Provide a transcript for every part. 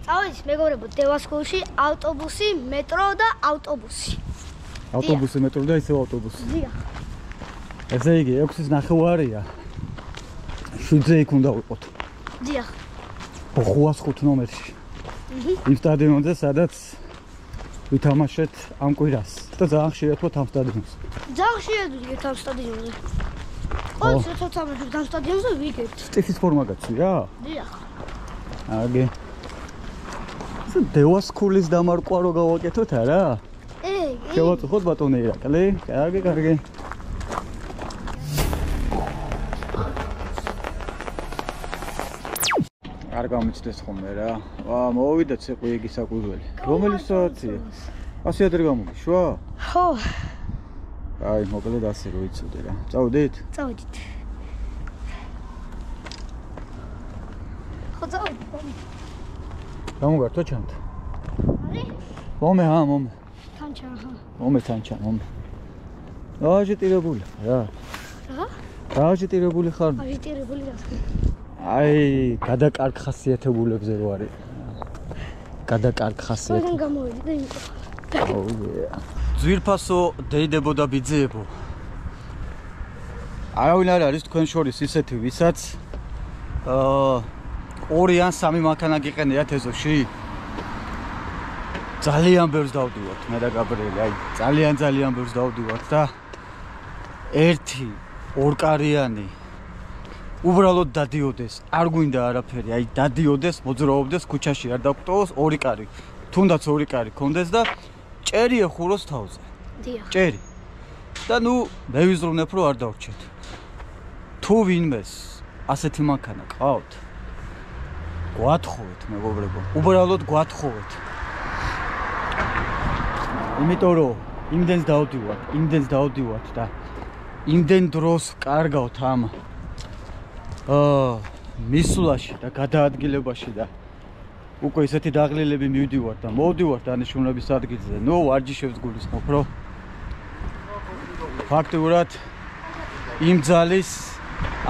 წავედი მეგობრებო, დევასკულში ავტობუსი, მეტრო და ავტობუსი. ავტობუსი, მეტრო და ისევ ავტობუსი. დიახ. ესე იგი 6:09-ია. 7-ზე იქ უნდა ვიყოთ. დიახ. 505 ნომერში. იმ სტადიონზე, სადაც ვითამაშეთ ამ კვირას. და ძალიან ხშირად ვთქვათ ამ სტადიონზე. ძალიან ხშირად ვიგებთ ამ სტადიონზე. ყოველთვის როცა ვთამაშობთ ამ სტადიონზე ვიგებთ. სტიხის ფორმა გაცვია? დიახ. აგე. დევასკულის დამარყვა რო გავაკეთოთ არა? შევაწუხოთ ბატონი ირაკლი. კარგი, კარგი. არ გამიცდეს ხოლმე რა. მოვიდა ციყვი იგი საკვირველი. რომელი საათია? 100 ადრე გამოგიშვა? ხო. აი, მოკლედ ასე რო იცოდე რა. წავედით? წავედით. ხო, წავედით. გამოგართო ჩანთ. არი? მომე, მომე. თანჩა, ხო. მომე თანჩა, მომე. აჟიტირებული რა. რა? აჟიტირებული ხარ? აჟიტირებული რა. აი, გადაკარგ ხასიათებულებზე რო არის. გადაკარგ ხასიათი. როგორ გამოვიდი და იმით. ძვირფასო დეიდებო და ბიძიებო. არავინ არ არის თქვენ შორის ისეთი, ვისაც 2 ან 3 მანქანა გიყენიათ ეზოში? ძალიან ბევრს დავდივართ მე და გაბრიელი, აი, ძალიან ბევრს დავდივართ და 1 ორკარიანი უბრალოდ დადიოდეს, არ გვინდა არაფერი, აი დადიოდეს, მოძრაობდეს, ქუჩაში არ დაგვტოვოს, 2 კარი. თუნდაც 2 კარი კონდეს და ჭერი ეხუროს თავზე. დიახ. ჭერი. და ნუ მე ვიზრუნებ რომ არ დავრჩეთ. თუ ვინმეს ასეთი მანქანა ყავთ, გვათხოვეთ მეგობრებო, უბრალოდ გვათხოვეთ. იმიტომ რომ იმდენს დავდივართ და იმდენ დროს კარგავთ ამ მისვლაში და გადაადგილებაში და უკვე ისეთი დაღლილები მივდივართ და მოვდივართ დანიშნულების ადგილზე. ნუ ვარჯიშებს გულისხმობ, რომ ფაქტიურად იმ ძალის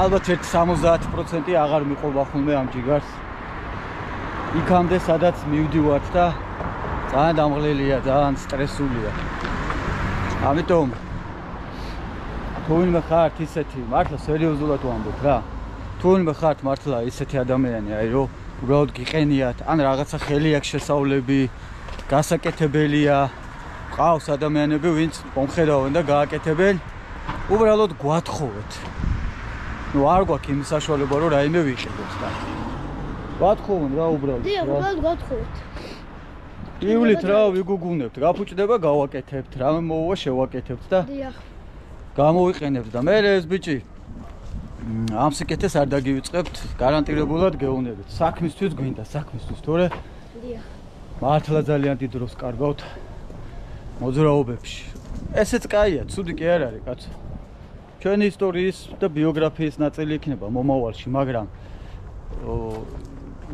ალბათ 70% აღარ მიყვება ხოლმე ამ ჯიგარს. იქამდე სადაც მივდივართ და ძალიან დამღლელია, ძალიან სტრესულია. ამიტომ თუ ვინმე ხართ ისეთი, მართლა სერიოზულად ვამბობ რა. თუ ვინმე ხართ მართლა ისეთი ადამიანი, აი რომ უბრალოდ გიყენიათ, ან რაღაცა ხელი აქვს შესავლები, გასაკეთებელია, ყავს ადამიანები, ვინც მომხედავენ და გააკეთებენ, უბრალოდ გვათხოვეთ. ნუ არ გვაქვს იმის საშუალება, რომ რაიმე ვიყიდოთ და გვათხოვენ რა უბრალოდ. დიახ, უბრალოდ გვათხოვეთ. ივლით რა ვიგუგუნებთ, გაფუჭდება, გავაკეთებთ, რამე მოუვა შევაკეთებთ და დიახ. გამოვიყენებთ და მე ეს ბიჭი ამ სიკეთეს არ დაგივიწყებთ, გარანტირებულად გეუნებით. საქმისთვის გვინდა, საქმისთვის, თორე დიახ. მართლა ძალიან დიდ დროს კარგავთ მოძრაობებში. ესეც კაია, ცუდი კი არ არის, კაცო. ჩვენი ისტორიის და ბიოგრაფიის ნაწილი იქნება მომავალში, მაგრამ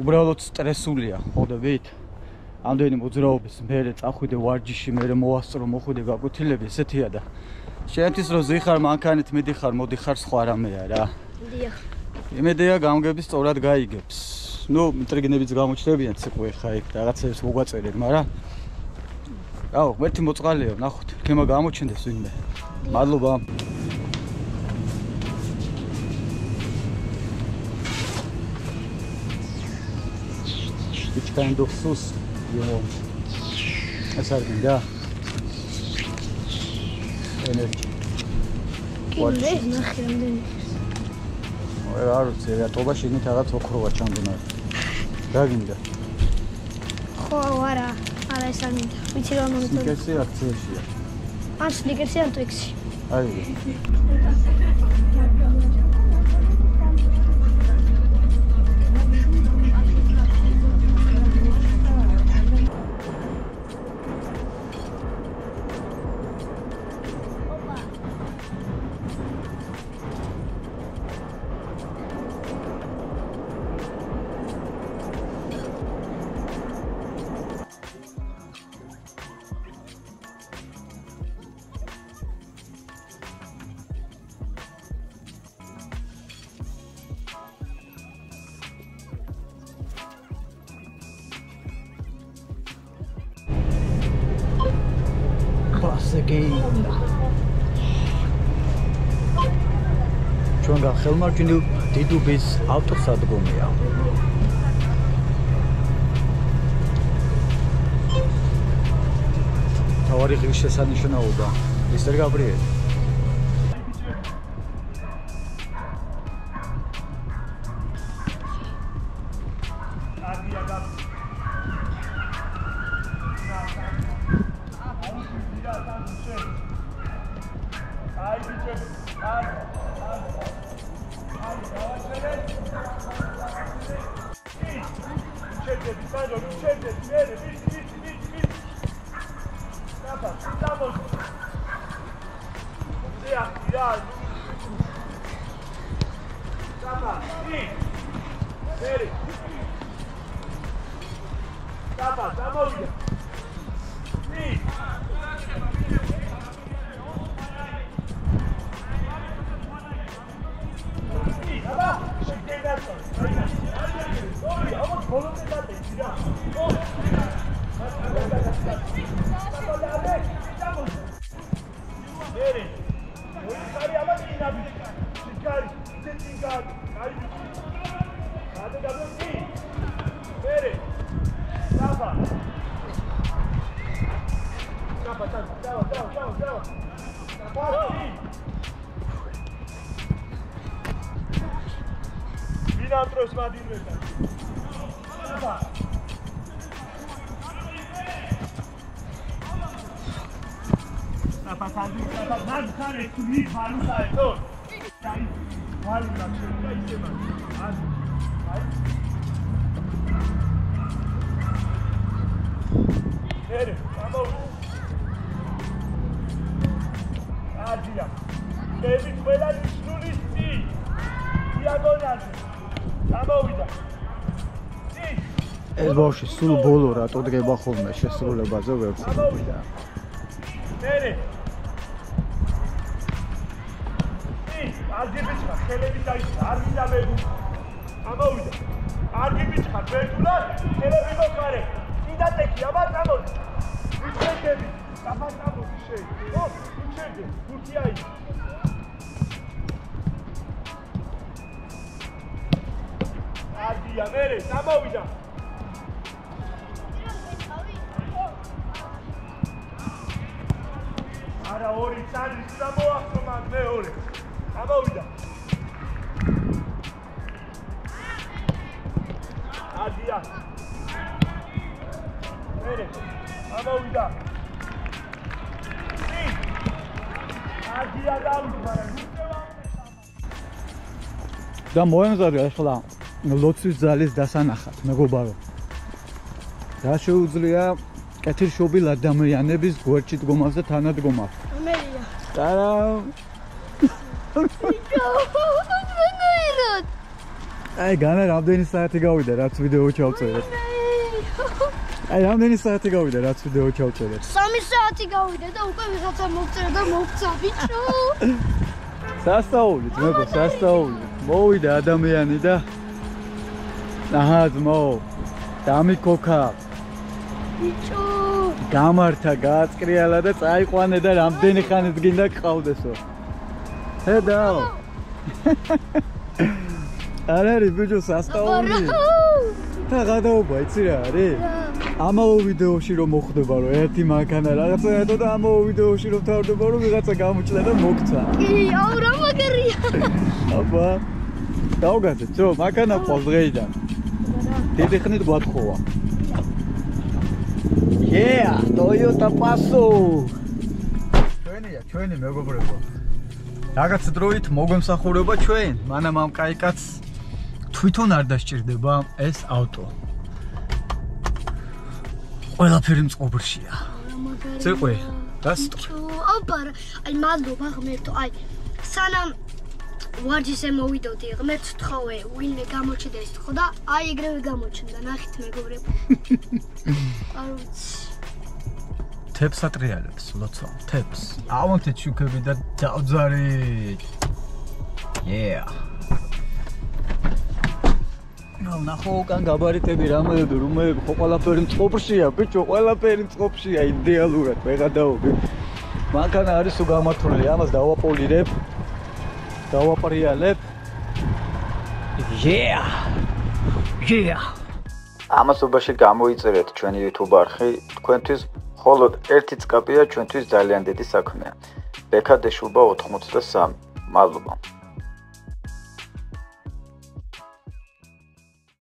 უბრალოდ სტრესულია, ходებით. ამდენი მოძრაობის მერე წახვიდე ვარჯიში, მერე მოვასწრო, მოხვიდე გაკვეთილები, ესეთია და შენთვის რომ ზიხარ მანქანით მიდიხარ, მოდიხარ სხვა რამეა რა. დიახ. იმედია გამგები სწორად გაიგებს. ნუ მტრიგნებიც გამოჩნდებიან ციყვი ხა იქ რაღაცებს მოგვაწერეთ, მაგრამ აუ, ერთი მოწყალია, ნახოთ, ქემა გამოჩნდეს ვინმე. მადლობა. Which kind of sauce you want? ეს არ გინდა? Energy. კიდე ნახე რამდენი. არ ვიცი, რატოა შეგნით რაღაც ოქროა ჩამდონარი. რა გინდა? ხო, არა ეს არ მინდა. ვიცი რა მომიწონს. სნიკერსი აქციაშია. ან სნიკერსი ან ტვიქსი. აი. once again. ჩვენ გახელმარჯვნილ დიდუბის ავტოსადგომია. თავარი ღირს შესანიშნაობა. მისტერ გაბრიელი. ეს ბავშვი სულ ბოლო რატო დგება ხოლმე შესრულებაზე ვერ ვცდილობ. მერე არგიბიჩხა ხელები დაიჭრა არ მინდა მეგუ ამოვიდა არგიბიჩხა ბერტულად ხელები მოყარე წინა ტექი აბა წამოდი ვიჩერდები აბა წამოდი შე ო ვიჩერდე გუთიაი არგია მერე წამოვიდა არა ორი წალი წამოახო მაგ მეორე ამოვიდა ადია მერე ამოვიდა ადია დავიდა და მოემზადა ახლა ლოცვის ძალის დასანახად მეგობარო რა შეუძლია კეთილშობილ ადამიანების გვერდში დგომას და თანადგომას მერია ტარა აი განა რამდენი საათი გავიდა რაც ვიდეო ჩავწერეთ აი რამდენი საათი გავიდა რაც ვიდეო ჩავწერეთ 3 საათი გავიდა და უკვე ვიღაცა მოგწერა და მოგცა ბიჭო სასწაული ძმებო სასწაული მოვიდა ადამიანი და აჰა ძმო დამიკოქა ბიჭო გამართა გააწკრიალა და წაიყვანე და რამდენი ხანი გინდა გყავდესო ხედავ არ არის ბიჭო სასწაული და გადაობა იცი რა არის ამავე ვიდეოში რომ მოხდება რომ ერთი მანქანა რაღაცა ეტო და ამავე ვიდეოში რომ თავდება რომ ვიღაცა გამოჩნდა და მოგცა კი აუ რა მაგარია აბა დავგაცეთ რომ მანქანა ყავს დღეიდან დიდი ხნით გვათხოვა Yeah, Toyota Passo. ჩვენი მეგობრებო. რაღაც დროით მოგემსახურება ჩვენ, მანამ ამ კაიკაც თვითონ არ დასჭირდება ეს ავტო. ყველაფერი მწყობრშია. ციყვი, გასწრო. აბა, აი მადლობა ღმერთო, აი სანამ ვარჯიშზე მოვიდოდი, ღმერთს ვთხოვე, ვინმე გამოჩნდეს ხო და აი ეგრევე გამოჩნდა, ნახეთ მეგობრებო. არ ვიცი. თებს ატრიალებს, ლოცვა, თებს. ავონთეთ შუქები და დავძარით. Yeah. ნახო უკან გაბარიტები რამეები, რომეები, ხო ყველაფერი მწყობრშია, ბიჭო, ყველაფერი მწყობრშია, იდეალურად, ვეღარ დაობი. მანქანა არის თუ გამართული, ამას დავაპოლირებ. დავაპრიალებ. Yeah. ამასობაში გამოიწერეთ ჩვენი YouTube არხი, თქვენთვის მხოლოდ ერთი წკაპია ჩვენთვის ძალიან დიდი საქმეა. ბექა დეშუბა 83. მადლობა.